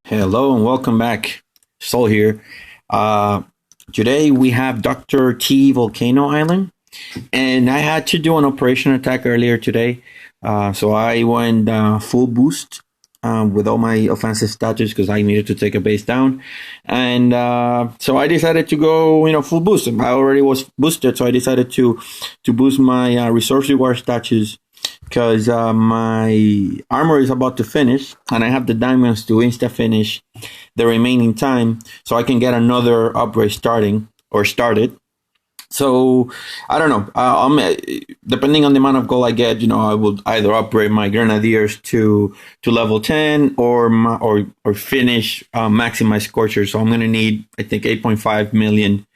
Hello and welcome back. Sol here. Uh, Today we have Dr. T Volcano Island, and I had to do an operation attack earlier today. So I went full boost with all my offensive status because I needed to take a base down, and so I decided to go, full boost. I already was boosted, so I decided to boost my resource reward status because my armor is about to finish and I have the diamonds to insta finish the remaining time so I can get another upgrade started. So I don't know. Depending on the amount of gold I get, I will either upgrade my grenadiers to level 10 or finish maximize scorcher. So I'm gonna need, I think, 8.5 million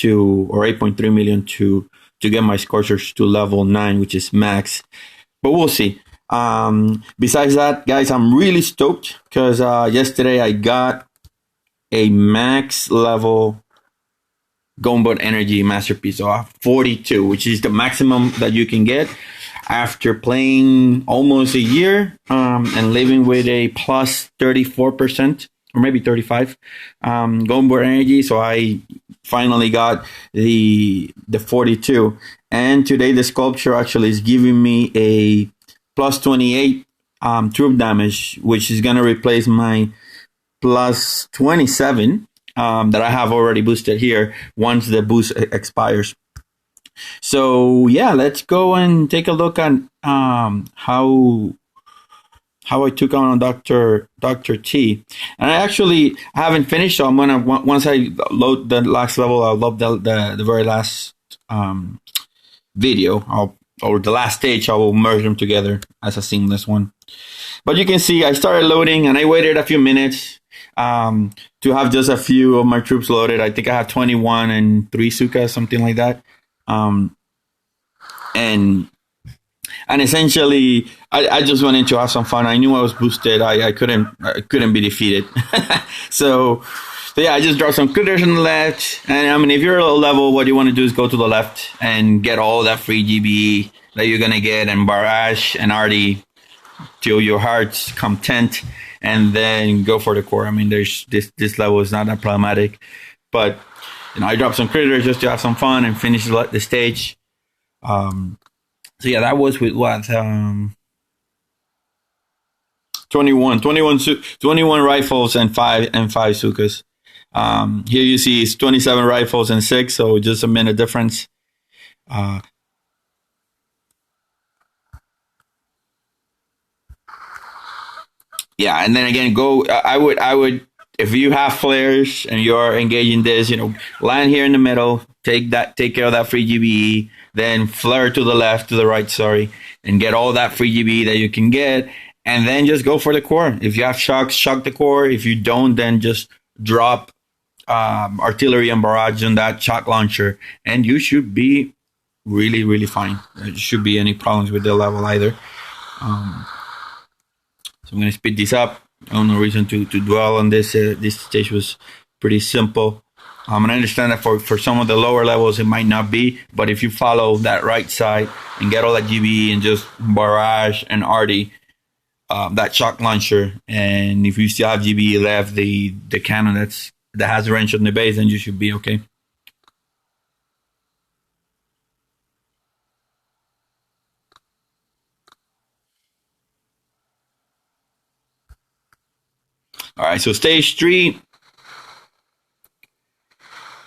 or 8.3 million to get my scorchers to level 9, which is max. But we'll see. Besides that, guys, I'm really stoked because yesterday I got a max level Gunboat Energy Masterpiece, so 42, which is the maximum that you can get after playing almost a year and living with a plus 34% or maybe 35 Gunboat Energy. So I finally got the 42, and today the sculpture actually is giving me a plus 28 troop damage, which is gonna replace my plus 27 that I have already boosted here once the boost expires. So yeah, let's go and take a look at how I took on Dr. T. And I actually haven't finished, so I'm gonna, once I load the last level, I'll load the very last video, or the last stage. I will merge them together as a seamless one. But you can see I started loading and I waited a few minutes to have just a few of my troops loaded. I think I have 21 and 3 Zookas, something like that. And essentially, I just wanted to have some fun. I knew I was boosted. I couldn't be defeated. So yeah, I just dropped some critters on the left. And I mean, if you're low level, what you want to do is go to the left and get all that free GBE that you're gonna get, and barrage and RD till your hearts content, and then go for the core. I mean, there's this level is not that problematic, but I dropped some critters just to have some fun and finish the stage. So yeah, that was with what 21 rifles and five Zookas. Here you see it's 27 rifles and 6, so just a minute difference. Yeah, and then again, I would, if you have flares and you're engaging this, land here in the middle, take care of that free GBE, then flare to the right, and get all that free GBE that you can get, and then just go for the core. If you have shock the core. If you don't, then just drop artillery and barrage on that shock launcher, and you should be really, really fine. There should be any problems with the level either. So I'm going to speed this up. No reason to dwell on this. This stage was pretty simple. And I understand that for some of the lower levels, it might not be. But if you follow that right side and get all that GBE and just barrage and RD, that shock launcher, and if you still have GBE left, the cannon that has a range on the base, then you should be okay. All right, so stage 3.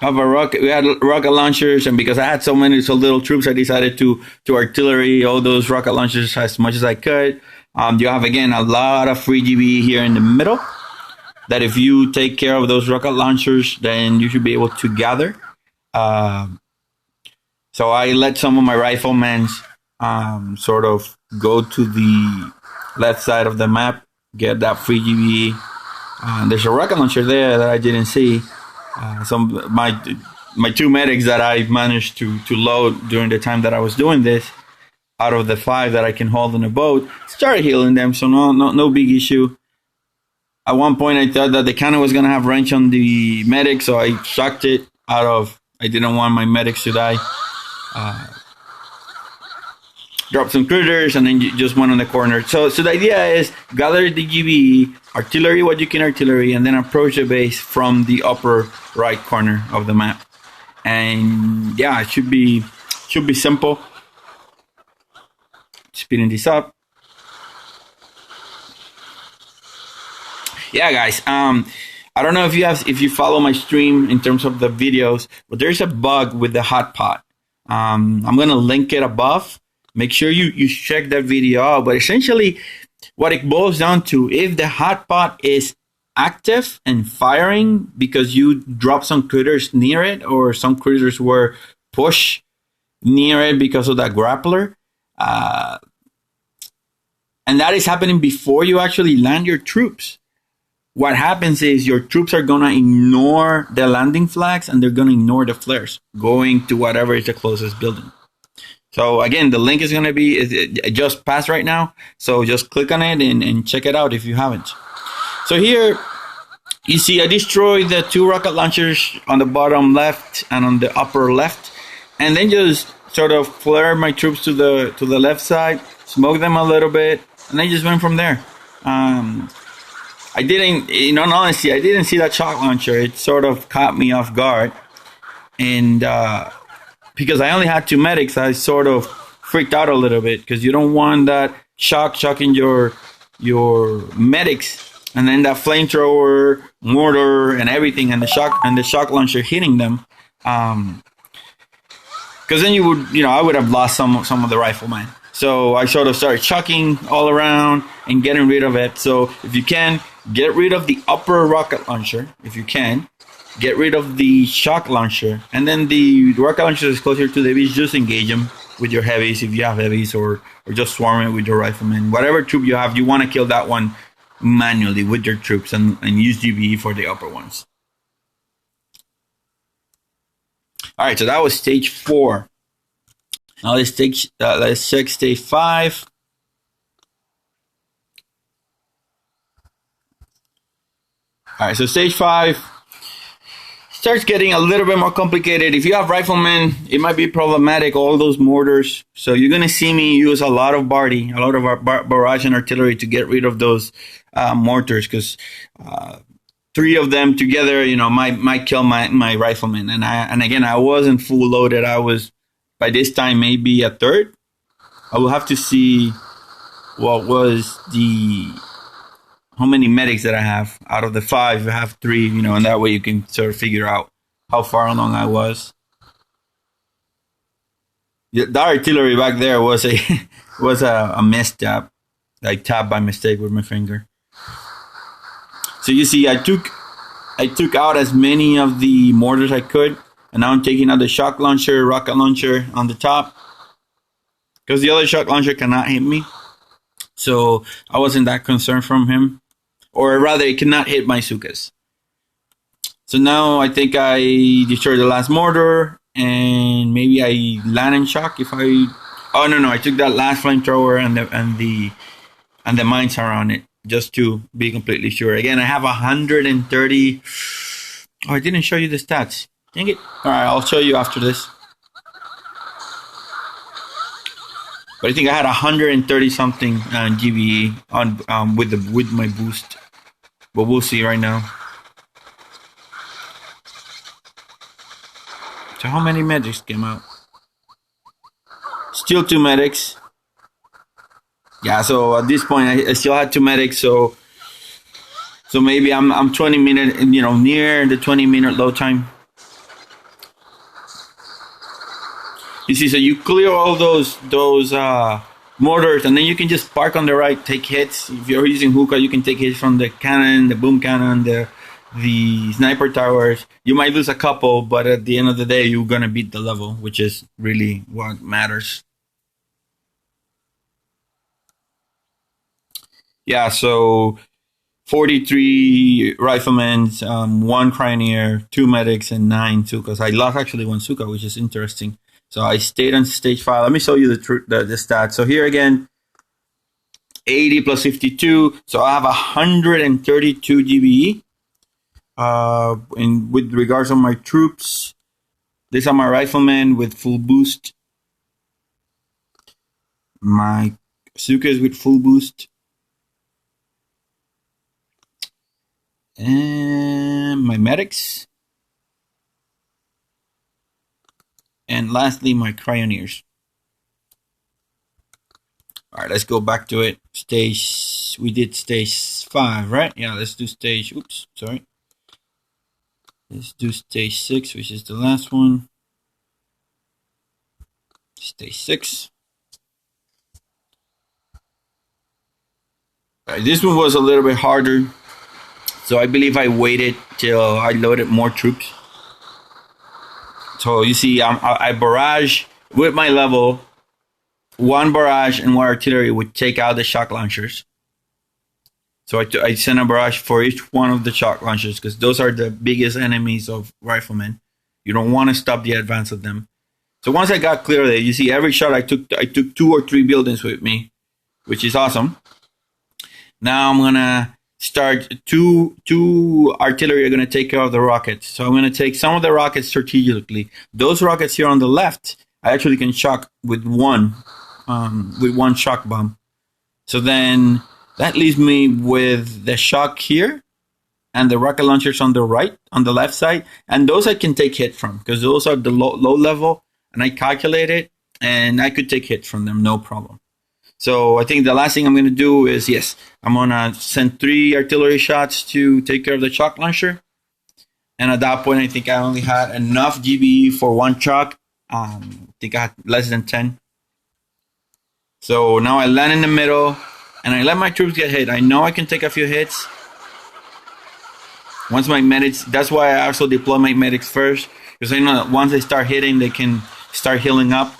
We had rocket launchers, and because I had so little troops, I decided to artillery all those rocket launchers as much as I could. You have, again, a lot of free GBE here in the middle that if you take care of those rocket launchers, then you should be able to gather. So I let some of my riflemen sort of go to the left side of the map, get that free GBE. There's a rocket launcher there that I didn't see. My 2 medics that I managed to load during the time that I was doing this, out of the 5 that I can hold in a boat, started healing them. So no big issue. At one point, I thought that the cannon was gonna have range on the medic, so I shocked it I didn't want my medics to die. drop some critters, and then you just one on the corner. So the idea is gather the GBE, artillery what you can artillery, and then approach the base from the upper right corner of the map. And yeah, it should be simple. Speeding this up. Yeah, guys. I don't know if you follow my stream in terms of the videos, but there's a bug with the hot pot. I'm gonna link it above. Make sure you check that video out. But essentially, what it boils down to, if the hot pot is active and firing because you dropped some critters near it, or some critters were pushed near it because of that grappler, and that is happening before you actually land your troops, what happens is your troops are going to ignore the landing flags, and they're going to ignore the flares, going to whatever is the closest building. So again, the link is going to be, it just passed right now. So just click on it and check it out if you haven't. So here you see I destroyed the 2 rocket launchers on the bottom left and on the upper left, and then just sort of flare my troops to the left side, smoke them a little bit, and then just went from there. I didn't, in all honesty, I didn't see that shock launcher. It sort of caught me off guard, and because I only had 2 medics, I sort of freaked out a little bit, because you don't want that shocking your medics, and then that flamethrower, mortar, and everything, and the shock launcher hitting them, because then I would have lost some of the riflemen. So I sort of started chucking all around and getting rid of it. So if you can, get rid of the upper rocket launcher. If you can, get rid of the shock launcher. And then the rocket launcher is closer to the beach. Just engage them with your heavies if you have heavies, or just swarm it with your riflemen. Whatever troop you have, you want to kill that one manually with your troops, and use GBE for the upper ones. All right, so that was stage 4. Now let's check stage 5. All right, so stage 5 starts getting a little bit more complicated. If you have riflemen, it might be problematic, all those mortars. So you're going to see me use a lot of barrage and artillery to get rid of those mortars, because 3 of them together, might kill my riflemen. And again, I wasn't full loaded. I was, by this time, maybe a third. I will have to see what was how many medics that I have. Out of the 5, I have 3, and that way you can sort of figure out how far along I was. The artillery back there was a misstep. I tapped by mistake with my finger. So you see, I took out as many of the mortars I could, and now I'm taking out the shock launcher, rocket launcher on the top, because the other shock launcher cannot hit me. So I wasn't that concerned from him, or rather, it cannot hit my Zookas. So now I think I destroyed the last mortar, and maybe I land in shock if I. Oh no! I took that last flamethrower and the mines around it, just to be completely sure. Again, I have 130. Oh, I didn't show you the stats. Dang it! All right, I'll show you after this. But I think I had 130 something GBE on with my boost. But we'll see right now. So how many medics came out? Still 2 medics. Yeah, so at this point I still had 2 medics, so maybe I'm 20 minutes, near the 20-minute load time. You see, so you clear all those mortars, and then you can just park on the right, take hits. If you're using Zooka, you can take hits from the cannon, the boom cannon, the sniper towers. You might lose a couple, but at the end of the day, you're gonna beat the level, which is really what matters. Yeah, so 43 riflemen, 1 Cryoneer, 2 medics, and 9 Zookas. I lost actually 1 Zooka, which is interesting. So I stayed on stage 5. Let me show you the stats. So here again, 80 plus 52. So I have 132 GBE. With regards to my troops, these are my riflemen with full boost. My Zookas with full boost. And my medics. And lastly, my Cryoneers. All right, let's go back to it. Stage, we did stage 5, right? Yeah, let's do stage, oops, sorry. Let's do stage 6, which is the last one. Stage 6. All right, this one was a little bit harder. So I believe I waited till I loaded more troops. So you see, I barrage with my level. One barrage and one artillery would take out the shock launchers. So I sent a barrage for each one of the shock launchers because those are the biggest enemies of Riflemen. You don't want to stop the advance of them. So once I got clear there, you see every shot I took 2 or 3 buildings with me, which is awesome. Now I'm gonna start two artillery are gonna take care of the rockets. So I'm gonna take some of the rockets strategically. Those rockets here on the left, I actually can shock with one shock bomb. So then that leaves me with the shock here and the rocket launchers on the right, on the left side, and those I can take hit from because those are the low level, and I calculate it, and I could take hits from them, no problem. So I think the last thing I'm going to do is, yes, I'm going to send 3 artillery shots to take care of the shock launcher. And at that point, I think I only had enough GBE for 1 shock. I think I had less than 10. So now I land in the middle, and I let my troops get hit. I know I can take a few hits. Once my medics, that's why I also deploy my medics first, because I know that once they start hitting, they can start healing up.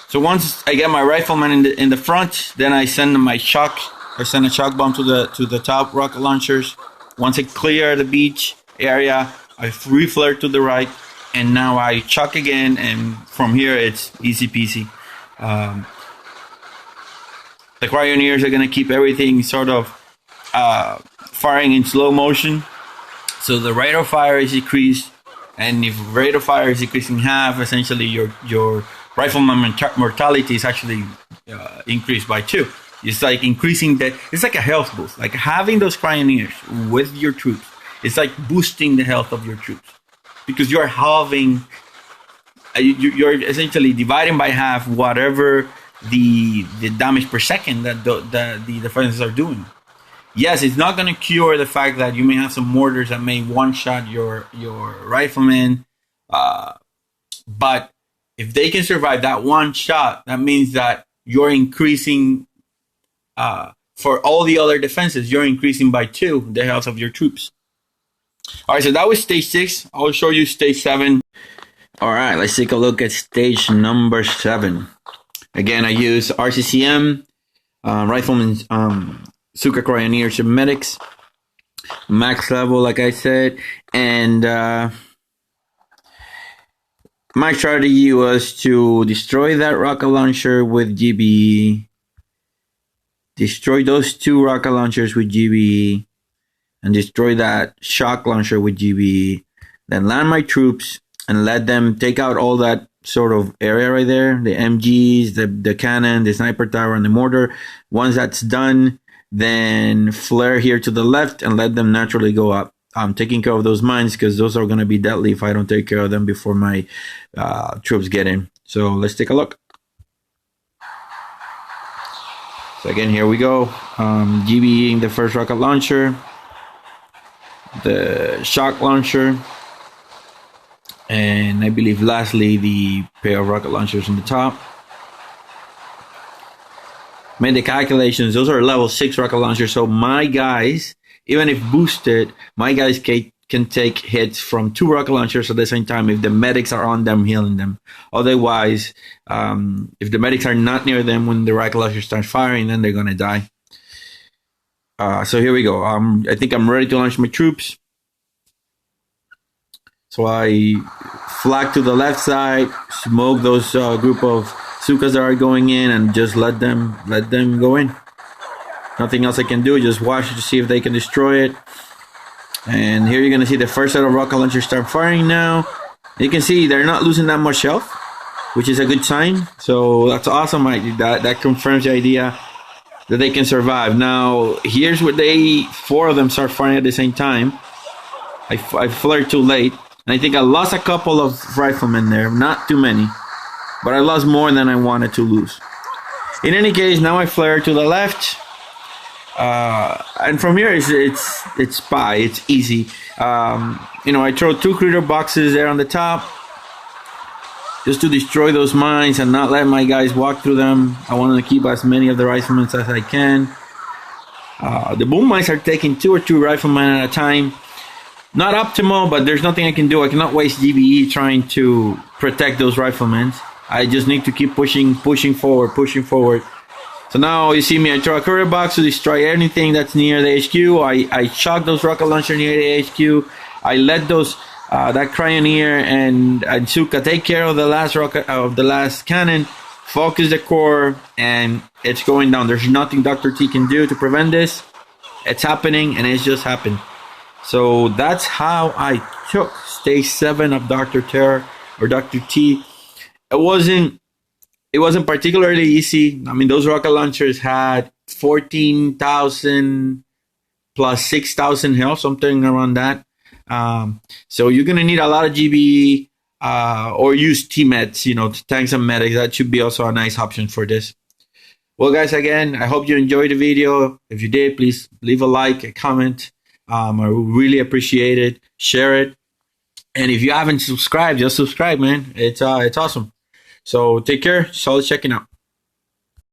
So once I get my Rifleman in the front, then I send my shock. I send a shock bomb to the top rocket launchers. Once I clear the beach area, I reflare to the right, and now I chuck again, and from here it's easy peasy. The Cryoneers are gonna keep everything sort of firing in slow motion, so the rate of fire is decreased, and if rate of fire is decreasing half, essentially your Rifleman mortality is actually increased by 2. It's like increasing that. It's like a health boost. Like having those Cryoneers with your troops, it's like boosting the health of your troops because you're halving. You're essentially dividing by half whatever the damage per second that the defenses are doing. Yes, it's not going to cure the fact that you may have some mortars that may one-shot your Riflemen, but if they can survive that one shot, that means that you're increasing, for all the other defenses, you're increasing by 2 the health of your troops. All right, so that was stage 6. I'll show you stage 7. All right, let's take a look at stage number 7. Again, I use RZCM, Rifleman, Zooka Cryoneer and Medics, max level, like I said, and my strategy was to destroy that rocket launcher with GBE, destroy those 2 rocket launchers with GBE, and destroy that shock launcher with GBE, then land my troops and let them take out all that sort of area right there, the MGs, the cannon, the sniper tower, and the mortar. Once that's done, then flare here to the left and let them naturally go up. I'm taking care of those mines because those are going to be deadly if I don't take care of them before my troops get in. So let's take a look. So again, here we go. GBEing the first rocket launcher, the shock launcher, and I believe lastly the pair of rocket launchers on the top. Made the calculations. Those are level 6 rocket launchers. So my guys, even if boosted, my guys can take hits from 2 rocket launchers at the same time if the medics are on them, healing them. Otherwise, if the medics are not near them when the rocket launcher starts firing, then they're going to die. So here we go. I think I'm ready to launch my troops. So I flag to the left side, smoke those group of Zookas that are going in, and just let them go in. Nothing else I can do. Just watch to see if they can destroy it. And here you're going to see the first set of rocket launchers start firing now. You can see they're not losing that much health. which is a good sign. So that's awesome. That confirms the idea that they can survive. Now, here's where four of them start firing at the same time. I flared too late, and I think I lost a couple of riflemen there. Not too many, but I lost more than I wanted to lose. In any case, now I flare to the left. And from here, it's spy. It's easy. I throw 2 critter boxes there on the top just to destroy those mines and not let my guys walk through them. I want to keep as many of the riflemen as I can. The boom mines are taking 2 or 3 riflemen at a time. Not optimal, but there's nothing I can do. I cannot waste GBE trying to protect those riflemen. I just need to keep pushing forward. So now you see me, I throw a courier box to destroy anything that's near the HQ. I shot those rocket launcher near the HQ. I let those that Cryoneer and Zooka take care of the last cannon, focus the core, and it's going down. There's nothing Dr. T can do to prevent this. It's happening, and it's just happened. So that's how I took stage 7 of Dr. Terror or Dr. T. It wasn't particularly easy. I mean, those rocket launchers had 14,000 plus 6,000 health, something around that. So you're gonna need a lot of GBE or use T-Meds, tanks and medics. That should be also a nice option for this. Well, guys, again, I hope you enjoyed the video. If you did, please leave a like, a comment. I would really appreciate it. Share it. And if you haven't subscribed, just subscribe, man. It's awesome. So take care. Solid checking out.